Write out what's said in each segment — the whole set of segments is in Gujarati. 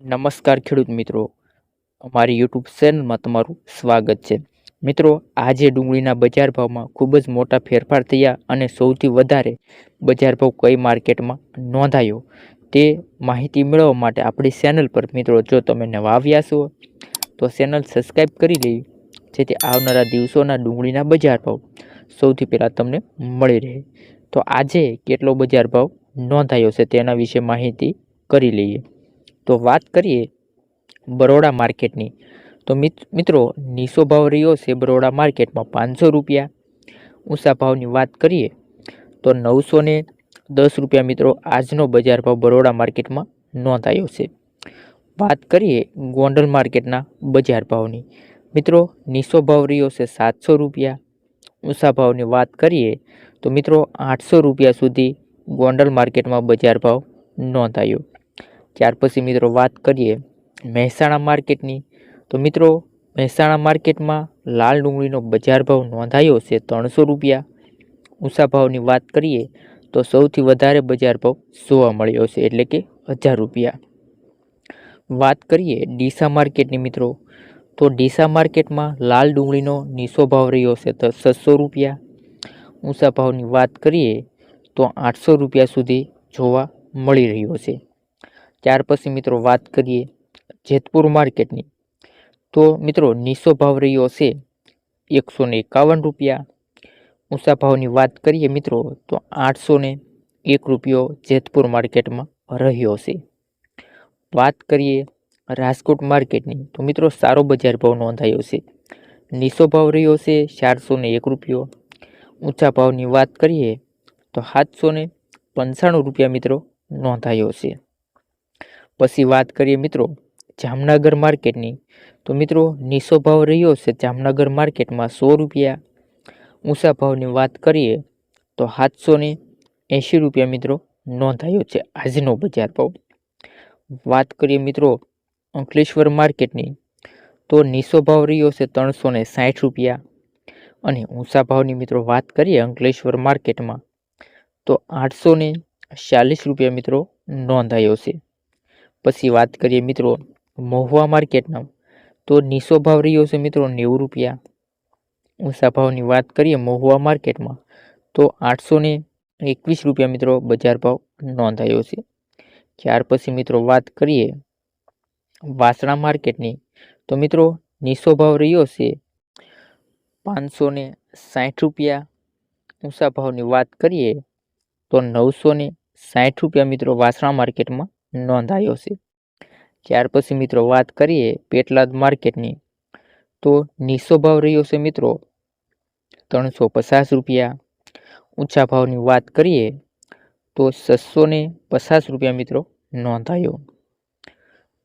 નમસ્કાર ખેડૂત મિત્રો, અમારી યુટ્યુબ ચેનલમાં તમારું સ્વાગત છે. મિત્રો, આજે ડુંગળીના બજાર ભાવમાં ખૂબ જ મોટા ફેરફાર થયા અને સૌથી વધારે બજાર ભાવ કઈ માર્કેટમાં નોંધાયો તે માહિતી મેળવવા માટે આપણી ચેનલ પર મિત્રો જો તમે નવા આવ્યા છો તો ચેનલ સબસ્ક્રાઈબ કરી લેવી, જેથી આવનારા દિવસોના ડુંગળીના બજાર ભાવ સૌથી પહેલાં તમને મળી રહે. તો આજે કેટલો બજાર ભાવ નોંધાયો છે તેના વિશે માહિતી કરી લઈએ. તો વાત કરીએ બરોડા માર્કેટની, તો મિત્રો નીચો ભાવ રહ્યો છે બરોડા માર્કેટમાં 500 રૂપિયા. ઊંચા ભાવની વાત કરીએ તો 910 રૂપિયા મિત્રો આજનો બજાર ભાવ બરોડા માર્કેટમાં નોંધાયો છે. વાત કરીએ ગોંડલ માર્કેટના બજાર ભાવની, મિત્રો નીચો ભાવ રહ્યો છે 700 રૂપિયા. ઊંચા ભાવની વાત કરીએ તો મિત્રો 800 રૂપિયા સુધી ગોંડલ માર્કેટમાં બજાર ભાવ નોંધાયો. ત્યાર પછી મિત્રો વાત કરીએ મહેસાણા માર્કેટની, તો મિત્રો મહેસાણા માર્કેટમાં લાલ ડુંગળીનો બજાર ભાવ નોંધાયો છે 300 રૂપિયા. ઊંચા ભાવની વાત કરીએ તો સૌથી વધારે બજાર ભાવ જોવા મળ્યો છે, એટલે કે 1000 રૂપિયા. વાત કરીએ ડીસા માર્કેટની મિત્રો, તો ડીસા માર્કેટમાં લાલ ડુંગળીનો નીચો ભાવ રહ્યો છે તો 600 રૂપિયા. ઊંચા ભાવની વાત કરીએ તો 800 રૂપિયા સુધી જોવા મળી રહ્યો છે. ત્યાર પછી મિત્રો વાત કરીએ જેતપુર માર્કેટની, તો મિત્રો નીચો ભાવ રહ્યો છે 151 રૂપિયા. ઊંચા ભાવની વાત કરીએ મિત્રો તો 801 રૂપિયો જેતપુર માર્કેટમાં રહ્યો છે. વાત કરીએ રાજકોટ માર્કેટની, તો મિત્રો સારો બજાર ભાવ નોંધાયો છે. નીચો ભાવ રહ્યો છે 401 રૂપિયો. ઊંચા ભાવની વાત કરીએ તો 795 રૂપિયા મિત્રો નોંધાયો છે. પછી વાત કરીએ મિત્રો જામનગર માર્કેટની, તો મિત્રો નીચો ભાવ રહ્યો છે જામનગર માર્કેટમાં 100 રૂપિયા. ઊંચા ભાવની વાત કરીએ તો 780 રૂપિયા મિત્રો નોંધાયો છે આજનો બજાર ભાવ. વાત કરીએ મિત્રો અંકલેશ્વર માર્કેટની, તો નીચો ભાવ રહ્યો છે 360 રૂપિયા. અને ઊંચા ભાવની મિત્રો વાત કરીએ અંકલેશ્વર માર્કેટમાં તો 840 રૂપિયા મિત્રો નોંધાયો છે. પછી વાત કરીએ મિત્રો મહુવા માર્કેટના, તો નીચો ભાવ રહ્યો છે મિત્રો 90 રૂપિયા. ઊંચા ભાવની વાત કરીએ મહુવા માર્કેટમાં તો 821 રૂપિયા મિત્રો બજાર ભાવ નોંધાયો છે. ત્યાર પછી મિત્રો વાત કરીએ વાસણા માર્કેટની, તો મિત્રો નીચો ભાવ રહ્યો છે 560 રૂપિયા. ઊંચા ભાવની વાત કરીએ તો 960 રૂપિયા મિત્રો વાસણા માર્કેટમાં નોંધાયો છે. ત્યાર પછી મિત્રો વાત કરીએ પેટલાદ માર્કેટની, તો નીચો ભાવ રહ્યો છે મિત્રો 350 રૂપિયા. ઊંચા ભાવની વાત કરીએ તો 650 રૂપિયા મિત્રો નોંધાયો.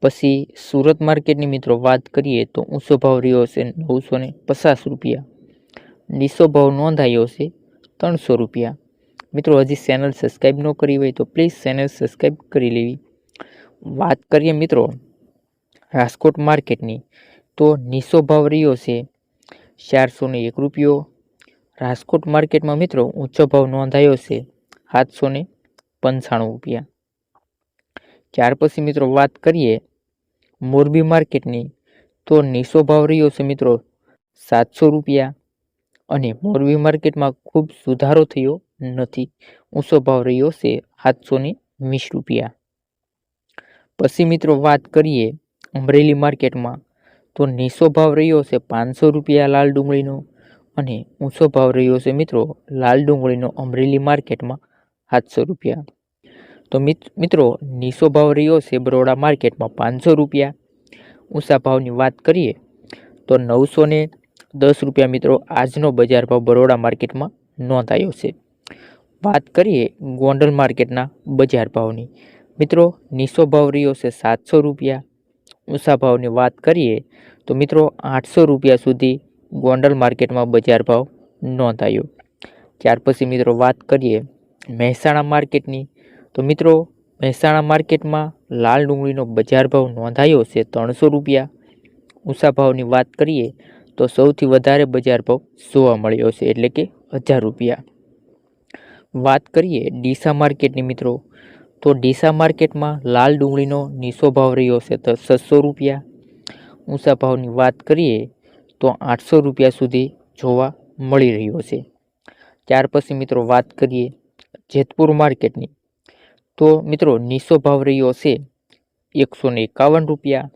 પછી સુરત માર્કેટની મિત્રો વાત કરીએ તો ઊંચો ભાવ રહ્યો છે 950 રૂપિયા. નીચો ભાવ નોંધાયો છે 300 રૂપિયા. મિત્રો હજી ચેનલ સબસ્ક્રાઈબ ન કરી હોય તો પ્લીઝ ચેનલ સબસ્ક્રાઈબ કરી લેવી. વાત કરીએ મિત્રો રાજકોટ માર્કેટની, તો નીચો ભાવ રહ્યો છે 401 રૂપિયો. રાજકોટ માર્કેટમાં મિત્રો ઊંચો ભાવ નોંધાયો છે 795 રૂપિયા. ત્યાર પછી મિત્રો વાત કરીએ મોરબી માર્કેટની, તો નીચો ભાવ રહ્યો છે મિત્રો 700 રૂપિયા. અને મોરબી માર્કેટમાં ખૂબ સુધારો થયો નથી. ઊંચો ભાવ રહ્યો છે 720 રૂપિયા. પછી મિત્રો વાત કરીએ અમરેલી માર્કેટમાં, તો નીચો ભાવ રહ્યો છે 500 રૂપિયા લાલ ડુંગળીનો. અને ઊંચો ભાવ રહ્યો છે મિત્રો લાલ ડુંગળીનો અમરેલી માર્કેટમાં 700 રૂપિયા. તો મિત્રો નીચો ભાવ રહ્યો છે બરોડા માર્કેટમાં 500 રૂપિયા. ઊંચા ભાવની વાત કરીએ તો 910 રૂપિયા મિત્રો આજનો બજાર ભાવ બરોડા માર્કેટમાં નોંધાયો છે. વાત કરીએ ગોંડલ માર્કેટના બજાર ભાવની, મિત્રો નીચો ભાવ રહ્યો છે 700 રૂપિયા. ઊંચા ભાવની વાત કરીએ તો મિત્રો 800 રૂપિયા સુધી ગોંડલ માર્કેટમાં બજાર ભાવ નોંધાયો. ત્યાર પછી મિત્રો વાત કરીએ મહેસાણા માર્કેટની, તો મિત્રો મહેસાણા માર્કેટમાં લાલ ડુંગળીનો બજાર ભાવ નોંધાયો છે 300 રૂપિયા. ઊંચા ભાવની વાત કરીએ તો સૌથી વધારે બજાર ભાવ જોવા મળ્યો છે, એટલે કે 1000 રૂપિયા. વાત કરીએ ડીસા માર્કેટની મિત્રો, તો ડીસા માર્કેટમાં લાલ ડુંગળીનો નીચો ભાવ રહ્યો છે તો 600 રૂપિયા. ઊંચા ભાવની વાત કરીએ તો 800 રૂપિયા સુધી જોવા મળી રહ્યો છે. ત્યાર પછી મિત્રો વાત કરીએ જેતપુર માર્કેટની, તો મિત્રો નીચો ભાવ રહ્યો છે 151 રૂપિયા.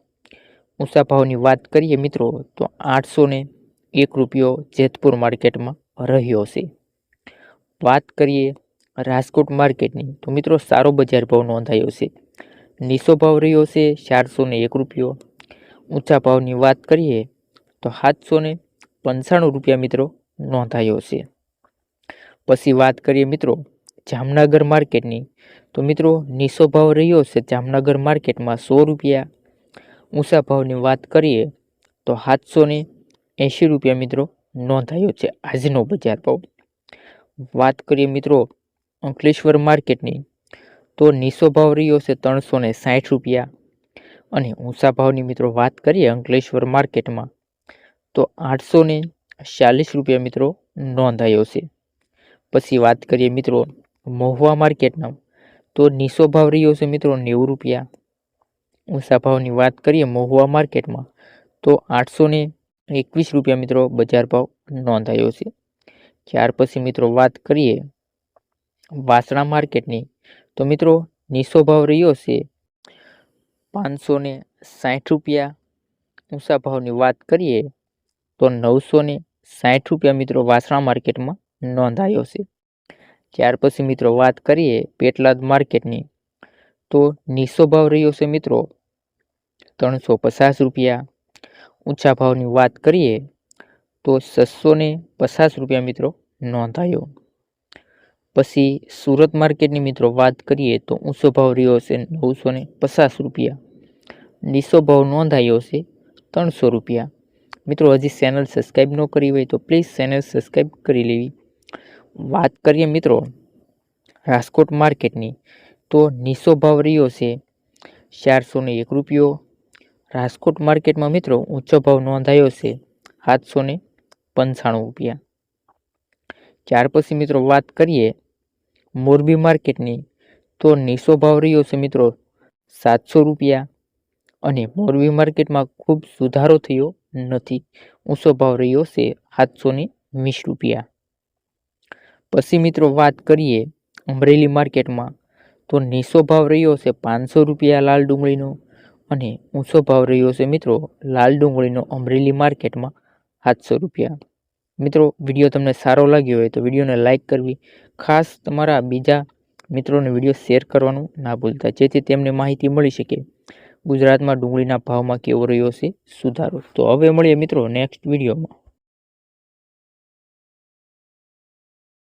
ઊંચા ભાવની વાત કરીએ મિત્રો તો 801 રૂપિયો જેતપુર માર્કેટમાં રહ્યો છે. વાત કરીએ રાજકોટ માર્કેટની, તો મિત્રો સારો બજાર ભાવ નોંધાયો છે. નીચો ભાવ રહ્યો છે 401 રૂપિયો. ઊંચા ભાવની વાત કરીએ તો 795 રૂપિયા મિત્રો નોંધાયો છે. પછી વાત કરીએ મિત્રો જામનગર માર્કેટની, તો મિત્રો નીચો ભાવ રહ્યો છે જામનગર માર્કેટમાં 100 રૂપિયા. ઊંચા ભાવની વાત કરીએ તો 780 રૂપિયા મિત્રો નોંધાયો છે આજનો બજાર ભાવ. વાત કરીએ મિત્રો અંકલેશ્વર માર્કેટની, તો નીચો ભાવ રહ્યો છે 360 રૂપિયા. અને ઊંચા ભાવની મિત્રો વાત કરીએ અંકલેશ્વર માર્કેટમાં તો 840 રૂપિયા મિત્રો નોંધાયો છે. પછી વાત કરીએ મિત્રો મહુવા માર્કેટનો, તો નીચો ભાવ રહ્યો છે મિત્રો 90 રૂપિયા. ઊંચા ભાવની વાત કરીએ મહુવા માર્કેટમાં તો 821 રૂપિયા મિત્રો બજાર ભાવ નોંધાયો છે. ત્યાર પછી મિત્રો વાત કરીએ વાસણા માર્કેટની, તો મિત્રો નીચો ભાવ રહ્યો છે 560 રૂપિયા. ઊંચા ભાવની વાત કરીએ તો 960 રૂપિયા મિત્રો વાસણા માર્કેટમાં નોંધાયો છે. ત્યાર પછી મિત્રો વાત કરીએ પેટલાદ માર્કેટની, તો નીચો ભાવ રહ્યો છે મિત્રો 350 રૂપિયા. ઊંચા ભાવની વાત કરીએ તો 650 રૂપિયા મિત્રો નોંધાયો. પછી સુરત માર્કેટની મિત્રો વાત કરીએ તો ઊંચો ભાવ રહ્યો છે 950 રૂપિયા. નીચો ભાવ નોંધાયો છે 300 રૂપિયા. મિત્રો હજી ચેનલ સબસ્ક્રાઈબ ન કરી હોય તો પ્લીઝ ચેનલ સબસ્ક્રાઈબ કરી લેવી. વાત કરીએ મિત્રો રાજકોટ માર્કેટની, તો નીચો ભાવ રહ્યો છે 401 રૂપિયો. રાજકોટ માર્કેટમાં મિત્રો ઊંચો ભાવ નોંધાયો છે 795 રૂપિયા. ત્યાર પછી મિત્રો વાત કરીએ મોરબી માર્કેટની, તો નીચો ભાવ રહ્યો છે મિત્રો 700 રૂપિયા. અને મોરબી માર્કેટમાં ખૂબ સુધારો થયો નથી. ઊંચો ભાવ રહ્યો છે 720 રૂપિયા. પછી મિત્રો વાત કરીએ અમરેલી માર્કેટમાં, તો નીચો ભાવ રહ્યો છે 500 રૂપિયા લાલ ડુંગળીનો. અને ઊંચો ભાવ રહ્યો છે મિત્રો લાલ ડુંગળીનો અમરેલી માર્કેટમાં 700 રૂપિયા. મિત્રો વિડીયો તમને સારો લાગ્યો હોય તો વિડીયોને લાઇક કરવી, ખાસ તમારા બીજા મિત્રોને વિડીયો શેર કરવાનું ના ભૂલતા, જેથી તેમને માહિતી મળી શકે ગુજરાતમાં ડુંગળીના ભાવમાં કેવો રહ્યો છે સુધારો. તો હવે મળીએ મિત્રો નેક્સ્ટ વિડીયોમાં.